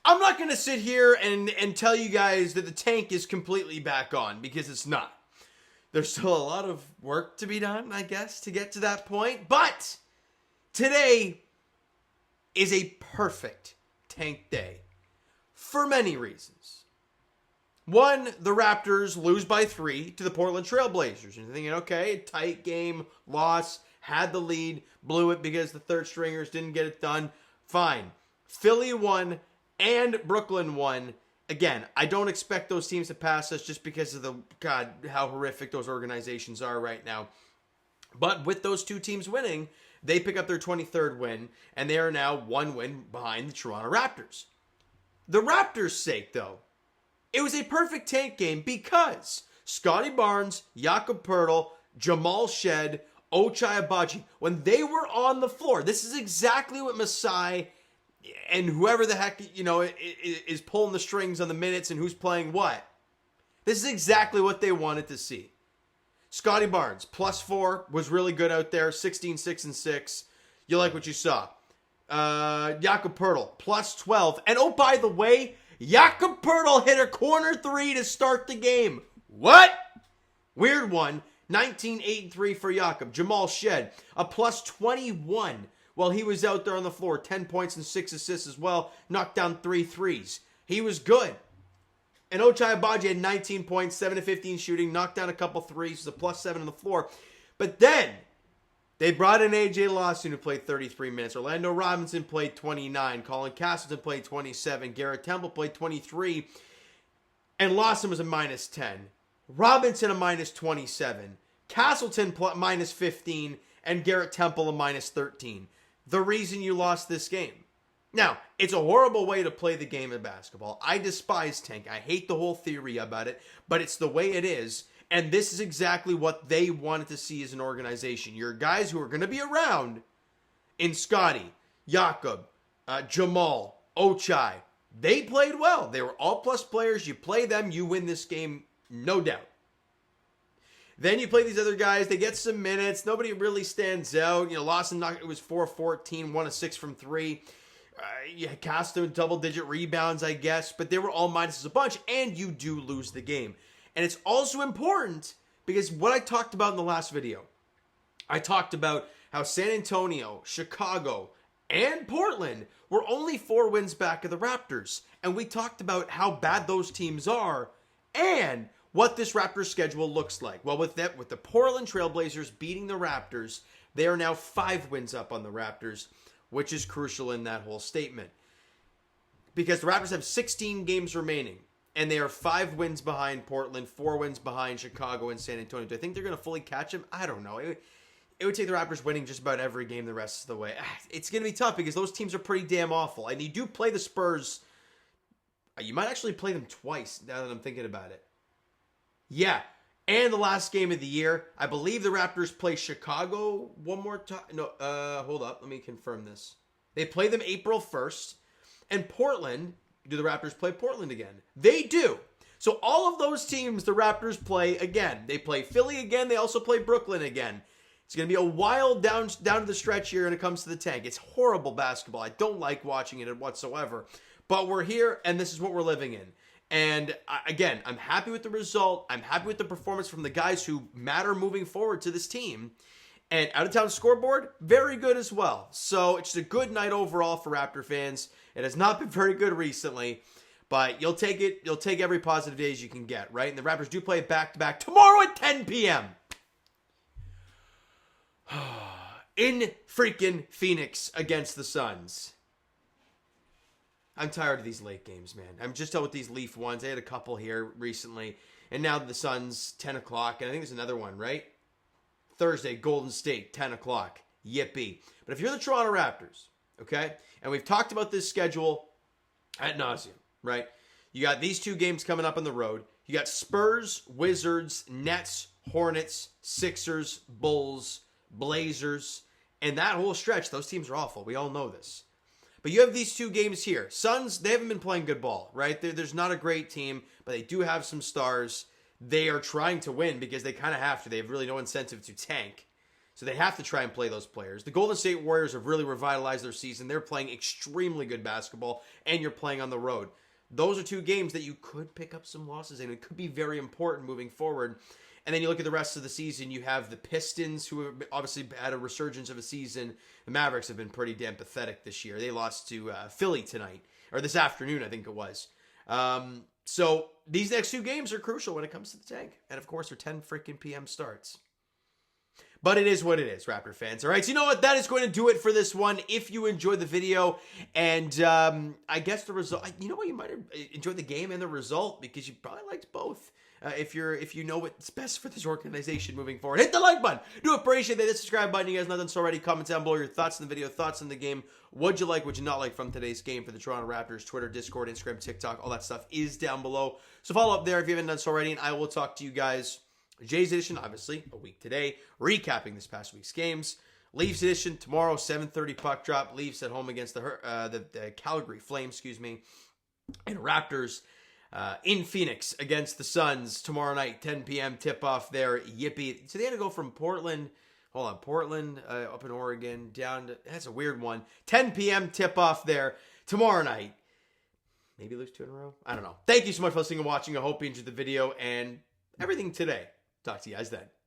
I'm not going to sit here and tell you guys that the tank is completely back on, because it's not. There's still a lot of work to be done, I guess, to get to that point. But today is a perfect tank day for many reasons. One, the Raptors lose by 3 to the Portland Trail Blazers. And you're thinking, okay, tight game, loss, had the lead, blew it because the third stringers didn't get it done. Fine. Philly won and Brooklyn won. Again, I don't expect those teams to pass us just because of how horrific those organizations are right now. But with those two teams winning, they pick up their 23rd win, and they are now 1 win behind the Toronto Raptors. The Raptors' sake, though, it was a perfect tank game because Scotty Barnes, Jakob Poeltl, Jamal Shed, Ochai Agbaji, when they were on the floor, this is exactly what Masai and whoever the heck, is pulling the strings on the minutes and who's playing what. This is exactly what they wanted to see. Scotty Barnes, +4, was really good out there, 16, 6, and 6. You like what you saw. Jakob Poeltl, +12. And oh, by the way, Jakob Poeltl hit a corner 3 to start the game. What? Weird one. 19, 8, and 3 for Jakob. Jamal Shed, a +21 while he was out there on the floor. 10 points and 6 assists as well. Knocked down 3 threes. He was good. And Ochai Agbaji had 19 points, 7 to 15 shooting, knocked down a couple threes, was a +7 on the floor. But then they brought in A.J. Lawson, who played 33 minutes. Orlando Robinson played 29. Colin Castleton played 27. Garrett Temple played 23. And Lawson was a -10. Robinson a -27. Castleton -15. And Garrett Temple a -13. The reason you lost this game. Now, it's a horrible way to play the game of basketball. I despise tank. I hate the whole theory about it, but it's the way it is. And this is exactly what they wanted to see as an organization. Your guys who are going to be around in Scotty, Jakob, Jamal, Ochai, they played well. They were all plus players. You play them, you win this game, no doubt. Then you play these other guys. They get some minutes. Nobody really stands out. Lawson, it was 4-14, 1 of 6 from 3. Castleton double-digit rebounds, I guess. But they were all minuses a bunch, and you do lose the game. And it's also important because what I talked about in the last video, I talked about how San Antonio, Chicago, and Portland were only 4 wins back of the Raptors. And we talked about how bad those teams are and what this Raptors schedule looks like. Well, with the Portland Trailblazers beating the Raptors, they are now 5 wins up on the Raptors, which is crucial in that whole statement. Because the Raptors have 16 games remaining, and they are 5 wins behind Portland, 4 wins behind Chicago and San Antonio. Do I think they're going to fully catch them? I don't know. It would take the Raptors winning just about every game the rest of the way. It's going to be tough because those teams are pretty damn awful. And you do play the Spurs. You might actually play them twice now that I'm thinking about it. Yeah, and the last game of the year, I believe the Raptors play Chicago one more time. No, hold up. Let me confirm this. They play them April 1st. And Portland, do the Raptors play Portland again? They do. So all of those teams the Raptors play again. They play Philly again. They also play Brooklyn again. It's going to be a while down to the stretch here when it comes to the tank. It's horrible basketball. I don't like watching it whatsoever. But we're here, and this is what we're living in. And again, I'm happy with the result. I'm happy with the performance from the guys who matter moving forward to this team. And out-of-town scoreboard, very good as well. So it's a good night overall for Raptor fans. It has not been very good recently, but you'll take it. You'll take every positive days you can get, right? And the Raptors do play back-to-back tomorrow at 10 p.m. in freaking Phoenix against the Suns. I'm tired of these late games, man. I'm just done with these Leaf ones. I had a couple here recently. And now the Suns, 10 o'clock. And I think there's another one, right? Thursday, Golden State, 10 o'clock. Yippee. But if you're the Toronto Raptors, okay? And we've talked about this schedule ad nauseum, right? You got these 2 games coming up on the road. You got Spurs, Wizards, Nets, Hornets, Sixers, Bulls, Blazers. And that whole stretch, those teams are awful. We all know this. But you have these 2 games here. Suns, they haven't been playing good ball, right? There's not a great team, but they do have some stars. They are trying to win because they kind of have to. They have really no incentive to tank. So they have to try and play those players. The Golden State Warriors have really revitalized their season. They're playing extremely good basketball, and you're playing on the road. Those are two games that you could pick up some losses in. It could be very important moving forward. And then you look at the rest of the season, you have the Pistons, who have obviously had a resurgence of a season. The Mavericks have been pretty damn pathetic this year. They lost to Philly tonight, or this afternoon, I think it was. So these next two games are crucial when it comes to the tank. And of course, they're 10 freaking p.m. starts. But it is what it is, Raptor fans. All right, so you know what? That is going to do it for this one. If you enjoyed the video, and I guess the result, you know what? You might have enjoyed the game and the result because you probably liked both. If you know what's best for this organization moving forward, hit the like button. Do appreciate that. The subscribe button. You guys know that's already. Comment down below your thoughts on the video, thoughts on the game. What'd you like? What'd you not like from today's game for the Toronto Raptors? Twitter, Discord, Instagram, TikTok, all that stuff is down below. So follow up there if you haven't done so already, and I will talk to you guys. Jay's edition, obviously, a week today, recapping this past week's games. Leafs edition tomorrow, 7:30 puck drop. Leafs at home against the Calgary Flames, and Raptors. In Phoenix against the Suns tomorrow night, 10 p.m. tip-off there. Yippee. So they had to go from Portland, Portland up in Oregon, down to, that's a weird one. 10 p.m. tip-off there tomorrow night. Maybe lose 2 in a row? I don't know. Thank you so much for listening and watching. I hope you enjoyed the video and everything today. Talk to you guys then.